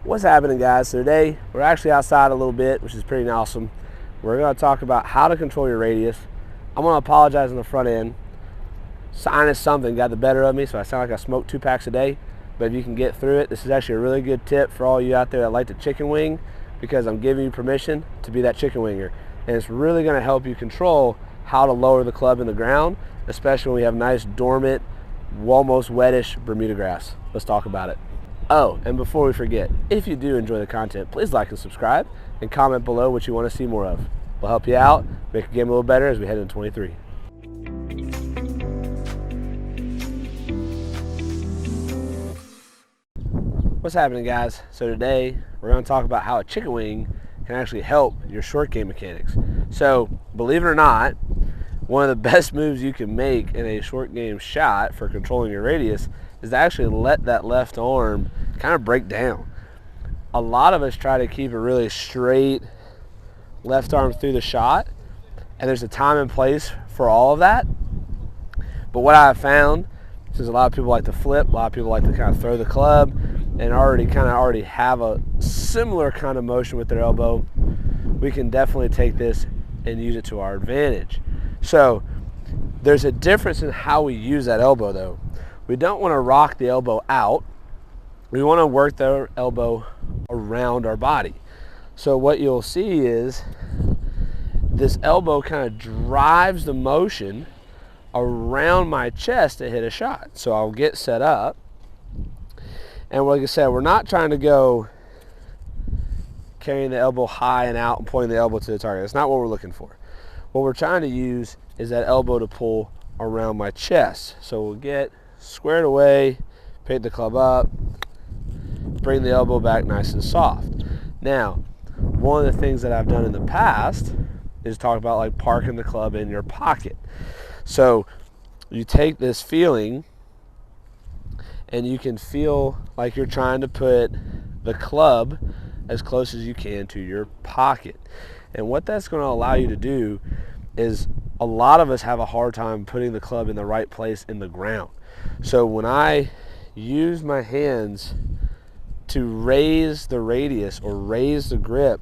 What's happening, guys? So today we're actually outside a little bit, which is pretty awesome. We're going to talk about how to control your radius. I'm going to apologize on the front end. Sinus something got the better of me, so I sound like I smoke 2 packs a day. But if you can get through it, this is actually a really good tip for all you out there that like to chicken wing, because I'm giving you permission to be that chicken winger. And it's really going to help you control how to lower the club in the ground, especially when we have nice dormant, almost wettish Bermuda grass. Let's talk about it. Oh, and before we forget, if you do enjoy the content, please like and subscribe and comment below what you want to see more of. We'll help you out, make the game a little better as we head into 23. What's happening, guys? So today we're going to talk about how a chicken wing can actually help your short game mechanics. So believe it or not, one of the best moves you can make in a short game shot for controlling your radius is to actually let that left arm kind of break down. A lot of us try to keep a really straight left arm through the shot, and there's a time and place for all of that. But what I've found is a lot of people like to flip, a lot of people like to kind of throw the club and already have a similar kind of motion with their elbow. We can definitely take this and use it to our advantage. So there's a difference in how we use that elbow though. We don't want to rock the elbow out. We want to work the elbow around our body. So what you'll see is this elbow kind of drives the motion around my chest to hit a shot. So I'll get set up. And like I said, we're not trying to go carrying the elbow high and out and pointing the elbow to the target. That's not what we're looking for. What we're trying to use is that elbow to pull around my chest. So we'll get squared away, pick the club up, bring the elbow back nice and soft. Now, one of the things that I've done in the past is talk about like parking the club in your pocket. So you take this feeling and you can feel like you're trying to put the club as close as you can to your pocket. And what that's going to allow you to do is, a lot of us have a hard time putting the club in the right place in the ground. So when I use my hands to raise the radius or raise the grip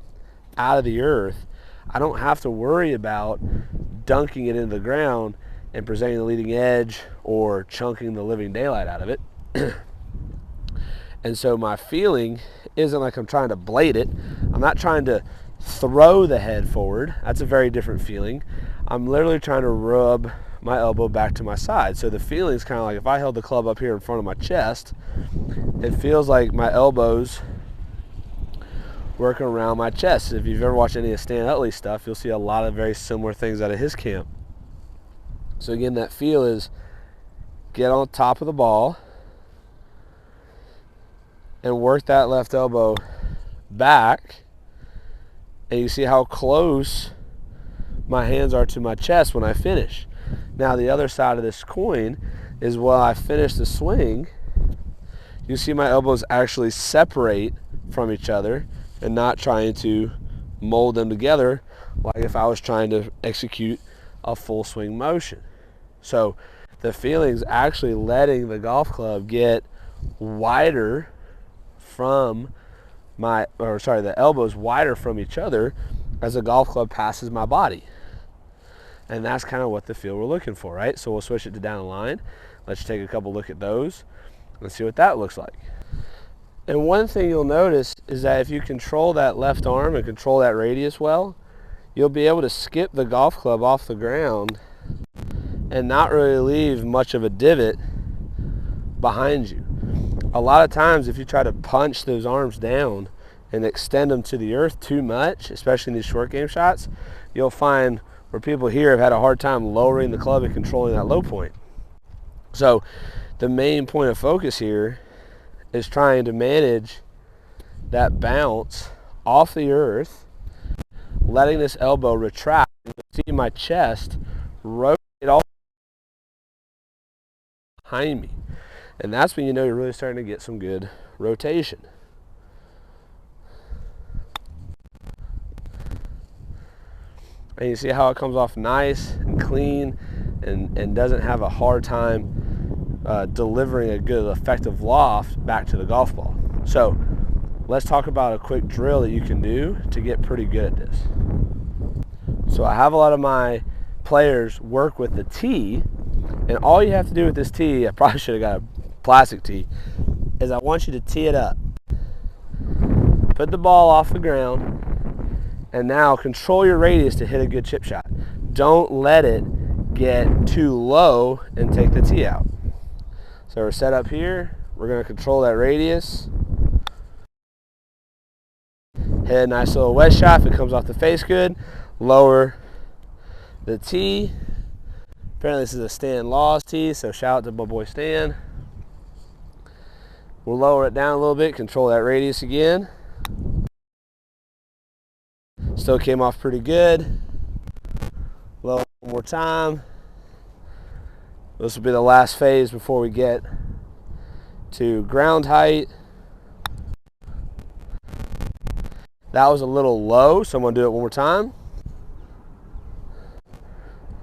out of the earth, I don't have to worry about dunking it into the ground and presenting the leading edge or chunking the living daylight out of it. And so my feeling isn't like I'm trying to blade it. I'm not trying to throw the head forward. That's a very different feeling. I'm literally trying to rub my elbow back to my side. So the feeling is kind of like if I held the club up here in front of my chest, it feels like my elbows working around my chest. If you've ever watched any of Stan Utley's stuff, you'll see a lot of very similar things out of his camp. So again, that feel is get on top of the ball and work that left elbow back, and you see how close my hands are to my chest when I finish. Now the other side of this coin is while I finish the swing, you see my elbows actually separate from each other and not trying to mold them together like if I was trying to execute a full swing motion. So the feeling's actually letting the golf club get wider from the elbows wider from each other as the golf club passes my body. And that's kind of what the feel we're looking for, right? So we'll switch it to down the line. Let's take a couple look at those and see what that looks like. And one thing you'll notice is that if you control that left arm and control that radius well, you'll be able to skip the golf club off the ground and not really leave much of a divot behind you. A lot of times if you try to punch those arms down and extend them to the earth too much, especially in these short game shots, you'll find where people here have had a hard time lowering the club and controlling that low point. So the main point of focus here is trying to manage that bounce off the earth, letting this elbow retract. You can see my chest rotate all behind me. And that's when you know you're really starting to get some good rotation. And you see how it comes off nice and clean and doesn't have a hard time delivering a good effective loft back to the golf ball. So let's talk about a quick drill that you can do to get pretty good at this. So I have a lot of my players work with the tee, and all you have to do with this tee, I probably should have got a plastic tee, is I want you to tee it up. Put the ball off the ground, and now control your radius to hit a good chip shot. Don't let it get too low and take the tee out. So we're set up here. We're going to control that radius. Hit a nice little wedge shot if it comes off the face good. Lower the tee. Apparently this is a Stan Laws tee, so shout out to my boy Stan. We'll lower it down a little bit, control that radius again. Still came off pretty good. Lower one more time. This will be the last phase before we get to ground height. That was a little low, so I'm going to do it one more time.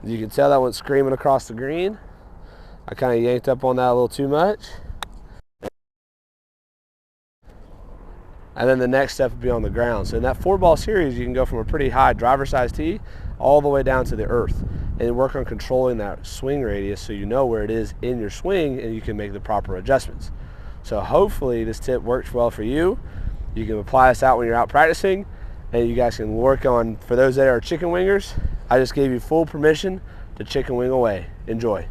You can tell that went screaming across the green. I kind of yanked up on that a little too much. And then the next step would be on the ground. So in that 4-ball series, you can go from a pretty high driver size tee all the way down to the earth and work on controlling that swing radius so you know where it is in your swing and you can make the proper adjustments. So hopefully this tip works well for you. You can apply this out when you're out practicing, and you guys can work on, for those that are chicken wingers, I just gave you full permission to chicken wing away. Enjoy.